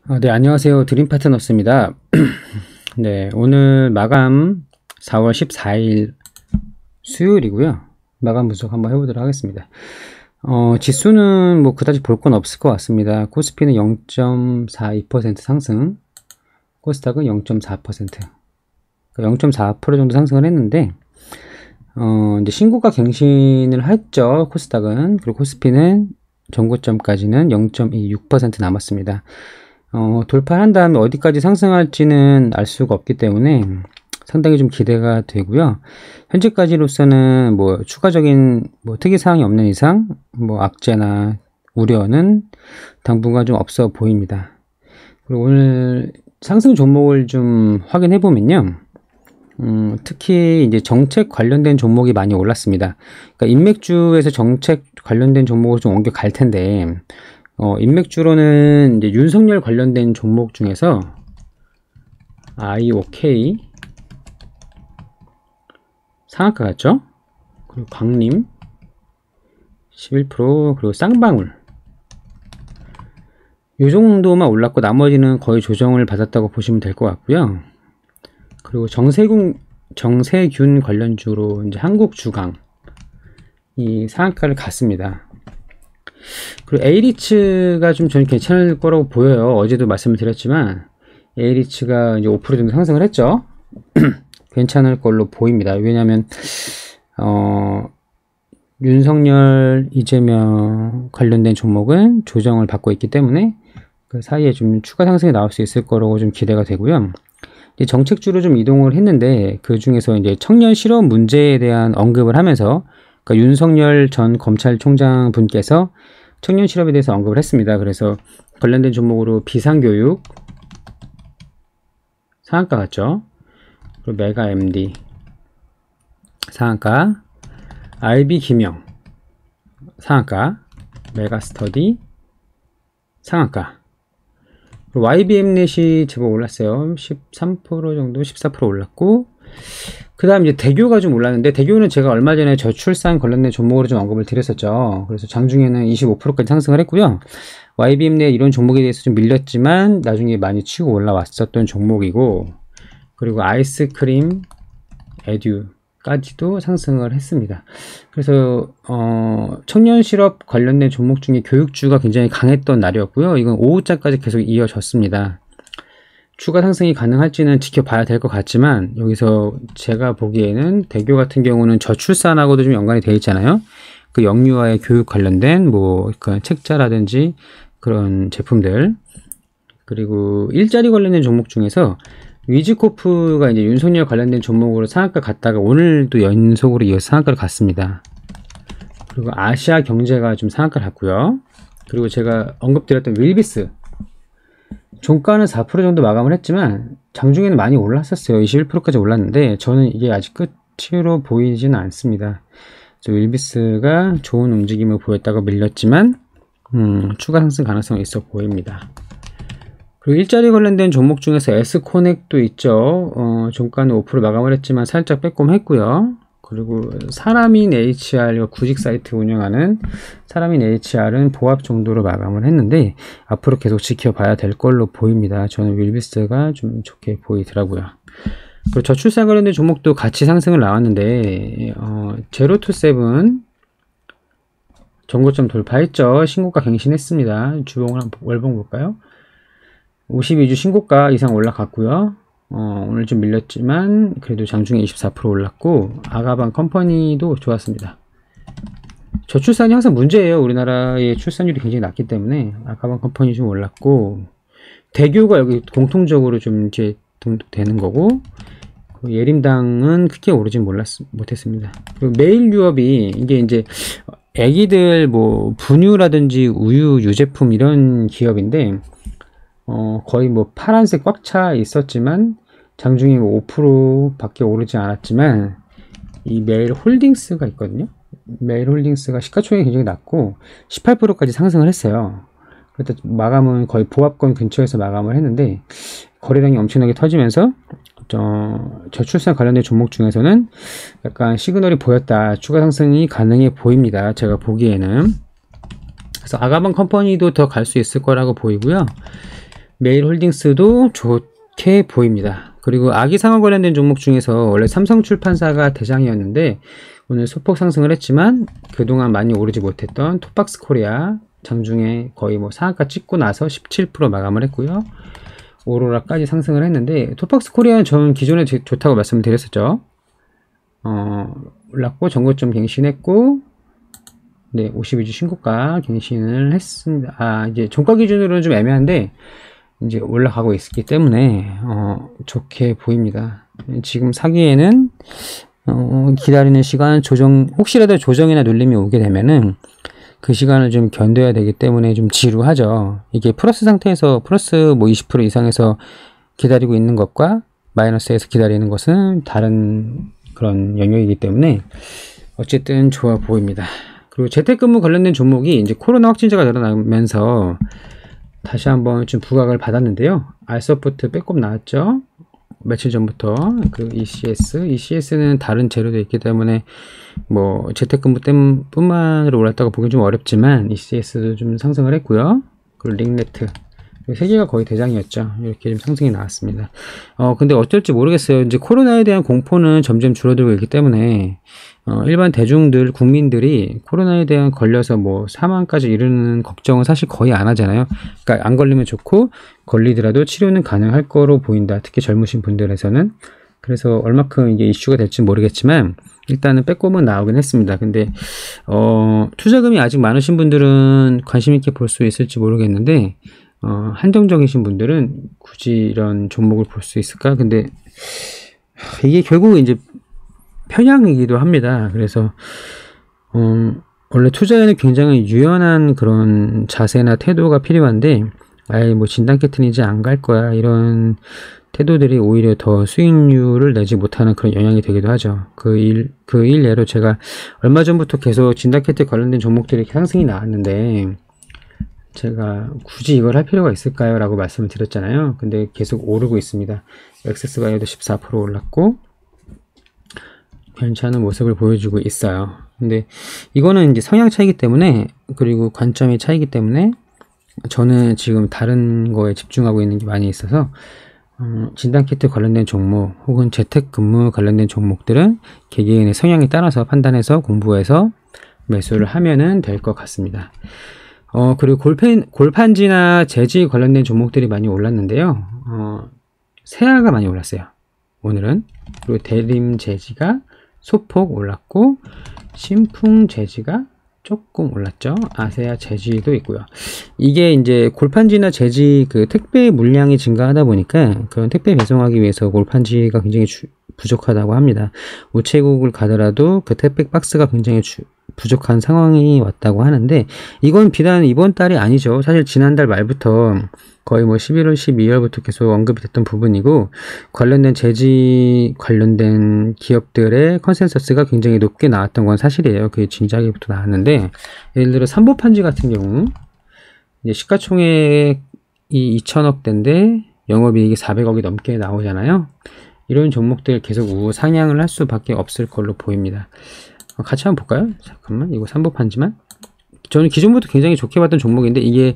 네, 안녕하세요. 드림 파트너스입니다. 네, 오늘 마감 4월 14일 수요일이고요. 마감 분석 한번 해보도록 하겠습니다. 지수는 뭐 그다지 볼 건 없을 것 같습니다. 코스피는 0.42% 상승, 코스닥은 0.4%, 0.4% 정도 상승을 했는데, 이제 신고가 갱신을 했죠. 코스닥은. 그리고 코스피는 전고점까지는 0.26% 남았습니다. 돌파한 다음에 어디까지 상승할지는 알 수가 없기 때문에 상당히 좀 기대가 되고요. 현재까지로서는 뭐 추가적인 뭐 특이사항이 없는 이상 뭐 악재나 우려는 당분간 좀 없어 보입니다. 그리고 오늘 상승 종목을 좀 확인해 보면요. 특히 이제 정책 관련된 종목이 많이 올랐습니다. 그러니까 인맥주에서 정책 관련된 종목으로 좀 옮겨 갈 텐데, 인맥주로는 이제 윤석열 관련된 종목 중에서 IOK 상한가 같죠? 그리고 광림 11%, 그리고 쌍방울 이 정도만 올랐고 나머지는 거의 조정을 받았다고 보시면 될 것 같고요. 그리고 정세균 관련주로 이제 한국주강 이 상한가를 갔습니다. 그리고 A리츠가 좀 저는 괜찮을 거라고 보여요. 어제도 말씀을 드렸지만 A리츠가 이제 5% 정도 상승을 했죠. 괜찮을 걸로 보입니다. 왜냐하면 윤석열, 이재명 관련된 종목은 조정을 받고 있기 때문에 그 사이에 좀 추가 상승이 나올 수 있을 거라고 좀 기대가 되고요. 이제 정책주로 좀 이동을 했는데 그 중에서 이제 청년 실업 문제에 대한 언급을 하면서 그러니까 윤석열 전 검찰총장 분께서 청년 실업에 대해서 언급을 했습니다. 그래서 관련된 종목으로 비상교육 상한가 같죠. 그리고 메가 MD 상한가, IB 김영 상한가, 메가 스터디 상한가, 그리고 YBM넷이 제법 올랐어요. 13% 정도, 14% 올랐고, 그 다음 이제 대교가 좀 올랐는데, 대교는 제가 얼마 전에 저출산 관련된 종목으로 좀 언급을 드렸었죠. 그래서 장중에는 25%까지 상승을 했고요. YBM넷 이런 종목에 대해서 좀 밀렸지만 나중에 많이 치고 올라왔었던 종목이고, 그리고 아이스크림 에듀까지도 상승을 했습니다. 그래서 청년 실업 관련된 종목 중에 교육주가 굉장히 강했던 날이었고요. 이건 오후장까지 계속 이어졌습니다. 추가 상승이 가능할지는 지켜봐야 될 것 같지만 여기서 제가 보기에는 대교 같은 경우는 저출산하고도 좀 연관이 되어 있잖아요. 그 영유아의 교육 관련된 뭐 그 책자라든지 그런 제품들, 그리고 일자리 관련된 종목 중에서 위즈코프가 이제 윤석열 관련된 종목으로 상한가 갔다가 오늘도 연속으로 이어서 상한가를 갔습니다. 그리고 아시아 경제가 좀 상한가를 갔고요. 그리고 제가 언급드렸던 윌비스 종가는 4% 정도 마감을 했지만 장중에는 많이 올랐었어요. 21%까지 올랐는데 저는 이게 아직 끝으로 보이지는 않습니다. 그래서 윌비스가 좋은 움직임을 보였다가 밀렸지만 추가 상승 가능성이 있어 보입니다. 그리고 일자리 관련된 종목 중에서 S코넥도 있죠. 종가는 5% 마감을 했지만 살짝 빼꼼했고요. 그리고 사람인 HR, 구직 사이트 운영하는 사람인 HR은 보합 정도로 마감을 했는데 앞으로 계속 지켜봐야 될 걸로 보입니다. 저는 윌비스가 좀 좋게 보이더라고요. 그리고 저출산 관련된 종목도 같이 상승을 나왔는데 제로투세븐 전고점 돌파했죠. 신고가 갱신했습니다. 주봉을 한번 월봉 볼까요? 52주 신고가 이상 올라갔고요. 오늘 좀 밀렸지만 그래도 장중에 24% 올랐고, 아가방 컴퍼니도 좋았습니다. 저출산이 항상 문제예요. 우리나라의 출산율이 굉장히 낮기 때문에 아가방 컴퍼니 좀 올랐고, 대교가 여기 공통적으로 좀 이제 등록되는 거고, 예림당은 크게 오르진 못했습니다. 그리고 메일 유업이 이게 이제 애기들 뭐 분유라든지 우유 유제품 이런 기업인데 거의 뭐 파란색 꽉 차 있었지만 장중에 5% 밖에 오르지 않았지만 이 메일 홀딩스가 있거든요. 메일 홀딩스가 시가총액이 굉장히 낮고 18%까지 상승을 했어요. 그래서 마감은 거의 보합권 근처에서 마감을 했는데 거래량이 엄청나게 터지면서 저출산 관련된 종목 중에서는 약간 시그널이 보였다. 추가 상승이 가능해 보입니다. 제가 보기에는. 그래서 아가방 컴퍼니도 더 갈 수 있을 거라고 보이고요. 메일홀딩스도 좋게 보입니다. 그리고 아기상어 관련된 종목 중에서 원래 삼성출판사가 대장이었는데 오늘 소폭 상승을 했지만 그동안 많이 오르지 못했던 톱박스 코리아 장중에 거의 뭐 상한가 찍고 나서 17% 마감을 했고요. 오로라까지 상승을 했는데 톱박스 코리아는 저는 기존에 좋다고 말씀을 드렸었죠. 올랐고 전고점 갱신했고 네 52주 신고가 갱신을 했습니다. 이제 종가 기준으로는 좀 애매한데 이제 올라가고 있기 때문에 좋게 보입니다. 지금 사기에는 기다리는 시간 혹시라도 조정이나 눌림이 오게 되면은 그 시간을 좀 견뎌야 되기 때문에 좀 지루하죠. 이게 플러스 상태에서 플러스 뭐 20% 이상에서 기다리고 있는 것과 마이너스에서 기다리는 것은 다른 그런 영역이기 때문에 어쨌든 좋아 보입니다. 그리고 재택근무 관련된 종목이 이제 코로나 확진자가 늘어나면서 다시 한번 좀 부각을 받았는데요. 알서프트 빼꼼 나왔죠. 며칠 전부터 그 ECS는 다른 재료도 있기 때문에 뭐 재택근무 뿐만으로 올랐다고 보기 좀 어렵지만 ECS도 좀 상승을 했고요. 그리고 링네트 세 개가 거의 대장이었죠. 이렇게 좀 상승이 나왔습니다. 근데 어쩔지 모르겠어요. 이제 코로나에 대한 공포는 점점 줄어들고 있기 때문에 일반 대중들, 국민들이 코로나에 대한 걸려서 뭐 사망까지 이르는 걱정은 사실 거의 안 하잖아요. 그러니까 안 걸리면 좋고 걸리더라도 치료는 가능할 거로 보인다. 특히 젊으신 분들에서는. 그래서 얼마큼 이게 이슈가 될지 모르겠지만 일단은 빼꼼은 나오긴 했습니다. 근데 투자금이 아직 많으신 분들은 관심 있게 볼 수 있을지 모르겠는데 한정적이신 분들은 굳이 이런 종목을 볼 수 있을까? 근데 이게 결국 이제 편향이기도 합니다. 그래서 원래 투자에는 굉장히 유연한 그런 자세나 태도가 필요한데 아예 뭐 진단 캐튼이지 안 갈 거야 이런 태도들이 오히려 더 수익률을 내지 못하는 그런 영향이 되기도 하죠. 그 일례로 제가 얼마 전부터 계속 진단 캐튼 관련된 종목들이 상승이 나왔는데 제가 굳이 이걸 할 필요가 있을까요? 라고 말씀을 드렸잖아요. 근데 계속 오르고 있습니다. 엑세스바이오도 14% 올랐고 괜찮은 모습을 보여주고 있어요. 근데 이거는 이제 성향 차이기 때문에 그리고 관점의 차이기 때문에 저는 지금 다른 거에 집중하고 있는 게 많이 있어서 진단키트 관련된 종목 혹은 재택근무 관련된 종목들은 개개인의 성향에 따라서 판단해서 공부해서 매수를 하면은 될 것 같습니다. 그리고 골판지나 재지 관련된 종목들이 많이 올랐는데요. 세아가 많이 올랐어요. 오늘은. 그리고 대림 재지가 소폭 올랐고 신풍 재지가 조금 올랐죠. 아세아 재지도 있고요. 이게 이제 골판지나 재지 그 택배 물량이 증가하다 보니까 그런 택배 배송하기 위해서 골판지가 굉장히 부족하다고 합니다. 우체국을 가더라도 그 택배 박스가 굉장히 부족한 상황이 왔다고 하는데 이건 비단 이번 달이 아니죠. 사실 지난달 말부터 거의 뭐 11월, 12월부터 계속 언급이 됐던 부분이고 관련된 재지 관련된 기업들의 컨센서스가 굉장히 높게 나왔던 건 사실이에요. 그게 진작에부터 나왔는데 예를 들어 삼보판지 같은 경우 이제 시가총액이 2천억대인데 영업이익이 400억이 넘게 나오잖아요. 이런 종목들 계속 우상향을 할 수밖에 없을 걸로 보입니다. 같이 한번 볼까요? 잠깐만, 이거 삼보판지만. 저는 기존부터 굉장히 좋게 봤던 종목인데 이게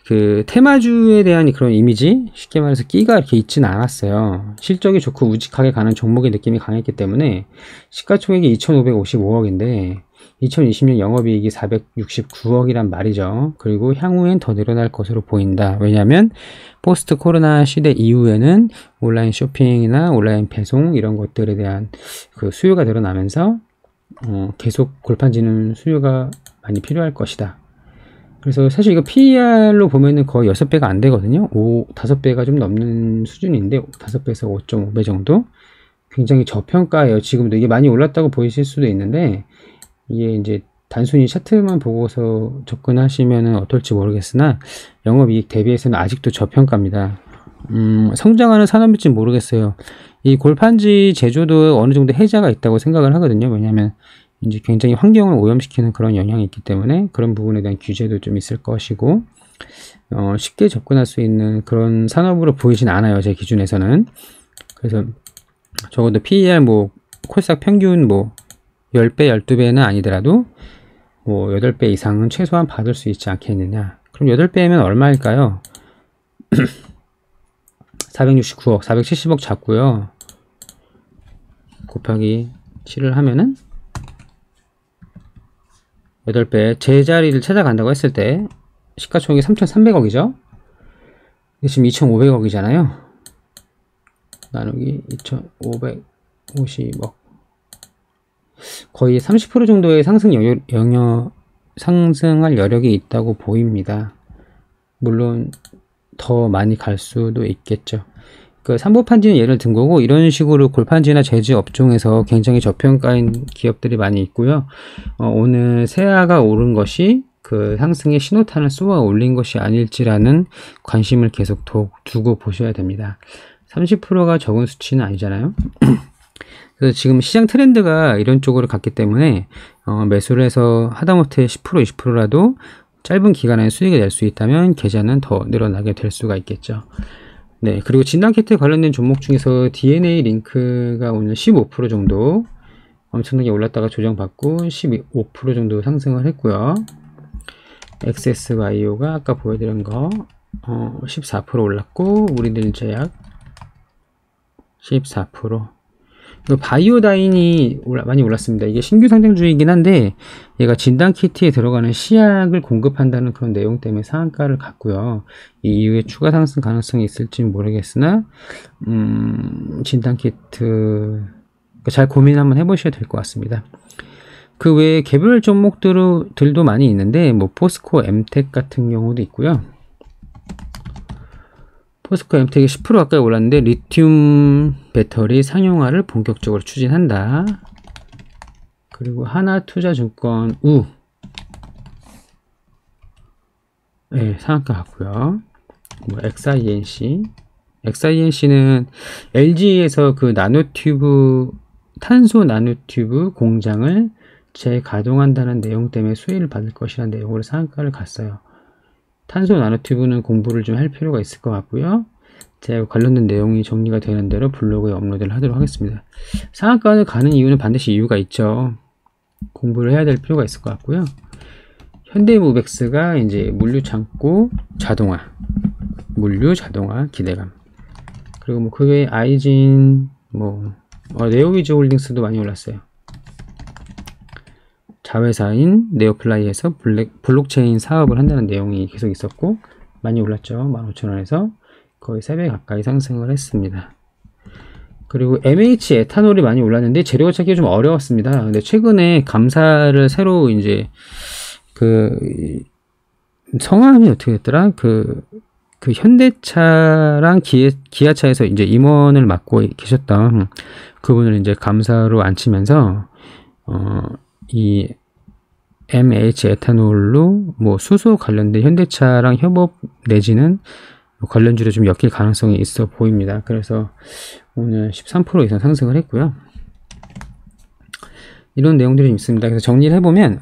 그 테마주에 대한 그런 이미지, 쉽게 말해서 끼가 이렇게 있지는 않았어요. 실적이 좋고 우직하게 가는 종목의 느낌이 강했기 때문에 시가총액이 2,555억인데 2020년 영업이익이 469억이란 말이죠. 그리고 향후엔 더 늘어날 것으로 보인다. 왜냐하면 포스트 코로나 시대 이후에는 온라인 쇼핑이나 온라인 배송 이런 것들에 대한 그 수요가 늘어나면서 계속 골판지는 수요가 많이 필요할 것이다. 그래서 사실 이거 PER로 보면은 거의 6배가 안 되거든요. 5배가 좀 넘는 수준인데 5배에서 5.5배 정도? 굉장히 저평가예요. 지금도 이게 많이 올랐다고 보이실 수도 있는데 이게 이제 단순히 차트만 보고서 접근하시면은 어떨지 모르겠으나 영업이익 대비해서는 아직도 저평가입니다. 성장하는 산업일지 모르겠어요. 이 골판지 제조도 어느 정도 해자가 있다고 생각을 하거든요. 왜냐하면 이제 굉장히 환경을 오염시키는 그런 영향이 있기 때문에 그런 부분에 대한 규제도 좀 있을 것이고 쉽게 접근할 수 있는 그런 산업으로 보이진 않아요. 제 기준에서는. 그래서 적어도 PER 뭐 콜싹 평균 뭐 10배, 12배는 아니더라도 뭐 8배 이상은 최소한 받을 수 있지 않겠느냐. 그럼 8배면 얼마일까요? 469억, 470억 잡고요. 곱하기 7을 하면은 8배, 제자리를 찾아간다고 했을 때 시가총액이 3,300억이죠. 지금 2,500억이잖아요. 나누기 2,550억. 거의 30% 정도의 상승할 여력이 있다고 보입니다. 물론 더 많이 갈 수도 있겠죠. 그 삼보판지는 예를 든 거고, 이런 식으로 골판지나 제지 업종에서 굉장히 저평가인 기업들이 많이 있고요. 오늘 세아가 오른 것이 그 상승의 신호탄을 쏘아 올린 것이 아닐지라는 관심을 계속 두고 보셔야 됩니다. 30%가 적은 수치는 아니잖아요. 그래서 지금 시장 트렌드가 이런 쪽으로 갔기 때문에 매수를 해서 하다못해 10% 20%라도 짧은 기간에 수익을 낼 수 있다면 계좌는 더 늘어나게 될 수가 있겠죠. 네, 그리고 진단키트 관련된 종목 중에서 DNA 링크가 오늘 15% 정도 엄청나게 올랐다가 조정받고 15% 정도 상승을 했고요. XS바이오가 아까 보여드린 거 14% 올랐고, 우리들 제약 14%. 바이오다인이 많이 올랐습니다. 이게 신규 상장주이긴 한데 얘가 진단키트에 들어가는 시약을 공급한다는 그런 내용 때문에 상한가를 갔고요. 이 이후에 추가 상승 가능성이 있을지 모르겠으나 진단키트 잘 고민 한번 해보셔야 될 것 같습니다. 그 외에 개별 종목들도 많이 있는데 뭐 포스코 엠텍 같은 경우도 있고요. 포스코 엠텍이 10% 가까이 올랐는데 리튬 배터리 상용화를 본격적으로 추진한다. 그리고 하나투자증권 네, 상한가 같고요. 뭐 XINC는 LG에서 그 탄소 나노튜브 공장을 재가동한다는 내용 때문에 수혜를 받을 것이라는 내용으로 상한가를 갔어요. 탄소 나노튜브는 공부를 좀 할 필요가 있을 것 같고요. 제가 관련된 내용이 정리가 되는 대로 블로그에 업로드를 하도록 하겠습니다. 상한가를 가는 이유는 반드시 이유가 있죠. 공부를 해야 될 필요가 있을 것 같고요. 현대무백스가 이제 물류 자동화 기대감. 그리고 뭐 그 외에 아이진, 네오위즈 홀딩스도 많이 올랐어요. 자회사인 네오플라이에서 블록체인 사업을 한다는 내용이 계속 있었고 많이 올랐죠. 15,000원에서 거의 3배 가까이 상승을 했습니다. 그리고 MH 에탄올이 많이 올랐는데 재료가 찾기가 좀 어려웠습니다. 근데 최근에 감사를 새로 이제 성함이 어떻게 됐더라? 그 현대차랑 기아차에서 이제 임원을 맡고 계셨던 그분을 이제 감사로 앉히면서 이 MH 에탄올로 뭐 수소 관련된 현대차랑 협업 내지는 관련주로 좀 엮일 가능성이 있어 보입니다. 그래서 오늘 13% 이상 상승을 했고요. 이런 내용들이 있습니다. 그래서 정리를 해보면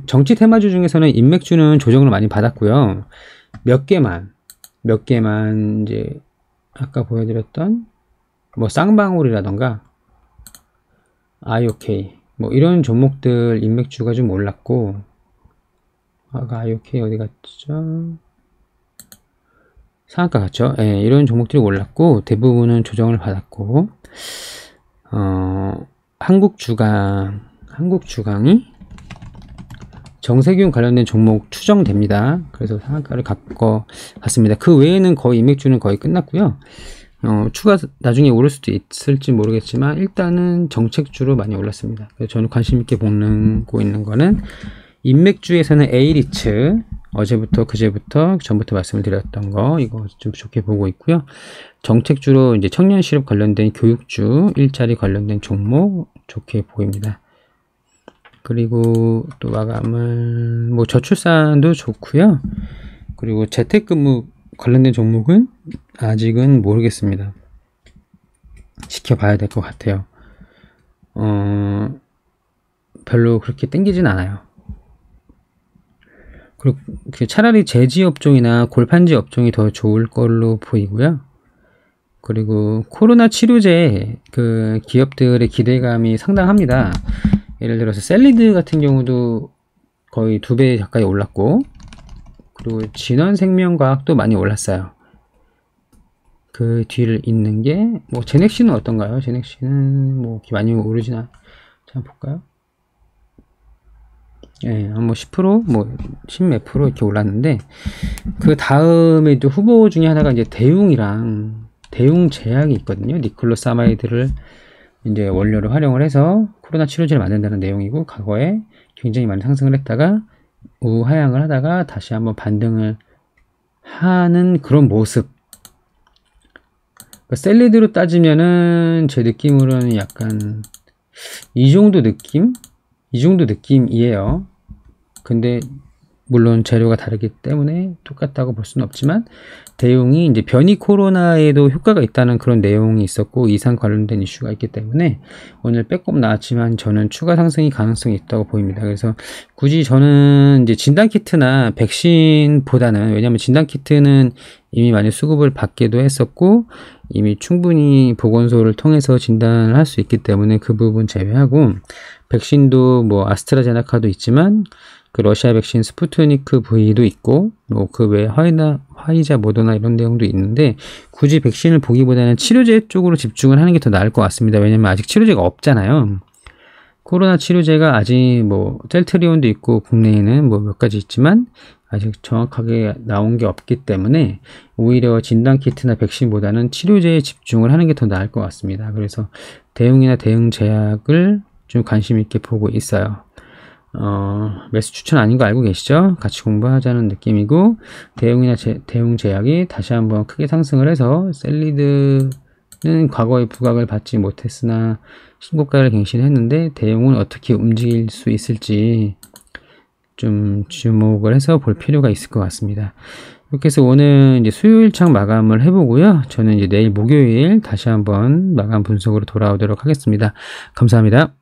정치 테마주 중에서는 인맥주는 조정을 많이 받았고요. 몇 개만 이제 아까 보여드렸던 뭐 쌍방울이라던가 IOK 뭐 이런 종목들 인맥주가 좀 올랐고, 아까 IOK 어디 갔죠? 상한가 갔죠? 예, 이런 종목들이 올랐고 대부분은 조정을 받았고, 한국주강이 정세균 관련된 종목 추정됩니다. 그래서 상한가를 갔습니다. 그 외에는 거의 인맥주는 거의 끝났고요. 추가 나중에 오를 수도 있을지 모르겠지만 일단은 정책주로 많이 올랐습니다. 그래서 저는 관심 있게 보고 있는 거는 인맥주에서는 A리츠, 어제부터 그제부터 전부터 말씀을 드렸던 거, 이거 좀 좋게 보고 있고요. 정책주로 이제 청년 실업 관련된 교육주, 일자리 관련된 종목 좋게 보입니다. 그리고 또 마감을 뭐 저출산도 좋고요. 그리고 재택근무 관련된 종목은 아직은 모르겠습니다. 지켜봐야 될 것 같아요. 별로 그렇게 땡기진 않아요. 그리고 차라리 제지 업종이나 골판지 업종이 더 좋을 걸로 보이고요. 그리고 코로나 치료제 그 기업들의 기대감이 상당합니다. 예를 들어서 셀리드 같은 경우도 거의 2배 가까이 올랐고, 그리고 진원생명과학도 많이 올랐어요. 그 뒤를 잇는 게 뭐 제넥시는 어떤가요? 제넥시는 뭐 많이 오르지나 자 볼까요? 예, 뭐 10%, 뭐 10몇 프로 이렇게 올랐는데 그 다음에도 후보 중에 하나가 이제 대웅이랑 대웅 제약이 있거든요. 니클로사마이드를 이제 원료로 활용을 해서 코로나 치료제를 만든다는 내용이고 과거에 굉장히 많이 상승을 했다가 우하향을 하다가 다시 한번 반등을 하는 그런 모습. 셀리드로 따지면은 제 느낌으로는 약간 이 정도 느낌? 이 정도 느낌이에요. 근데 물론 재료가 다르기 때문에 똑같다고 볼 수는 없지만 대웅이 이제 변이 코로나에도 효과가 있다는 그런 내용이 있었고 이상 관련된 이슈가 있기 때문에 오늘 빼꼼 나왔지만 저는 추가 상승이 가능성이 있다고 보입니다. 그래서 굳이 저는 이제 진단키트나 백신보다는 왜냐하면 진단키트는 이미 많이 수급을 받기도 했었고 이미 충분히 보건소를 통해서 진단을 할 수 있기 때문에 그 부분 제외하고 백신도 뭐 아스트라제네카도 있지만 그 러시아 백신 스푸트니크 V도 있고 뭐 그 외에 화이자 모더나 이런 내용도 있는데 굳이 백신을 보기보다는 치료제 쪽으로 집중을 하는 게 더 나을 것 같습니다. 왜냐면 아직 치료제가 없잖아요. 코로나 치료제가 아직 뭐 셀트리온도 있고 국내에는 뭐 몇 가지 있지만 아직 정확하게 나온 게 없기 때문에 오히려 진단키트나 백신보다는 치료제에 집중을 하는 게 더 나을 것 같습니다. 그래서 대웅이나 대웅제약을 좀 관심 있게 보고 있어요. 매수 추천 아닌 거 알고 계시죠? 같이 공부하자는 느낌이고 대웅이나 대웅제약이 다시 한번 크게 상승을 해서 셀리드는 과거에 부각을 받지 못했으나 신고가를 갱신했는데 대웅은 어떻게 움직일 수 있을지 좀 주목을 해서 볼 필요가 있을 것 같습니다. 이렇게 해서 오늘 이제 수요일장 마감을 해보고요. 저는 이제 내일 목요일 다시 한번 마감 분석으로 돌아오도록 하겠습니다. 감사합니다.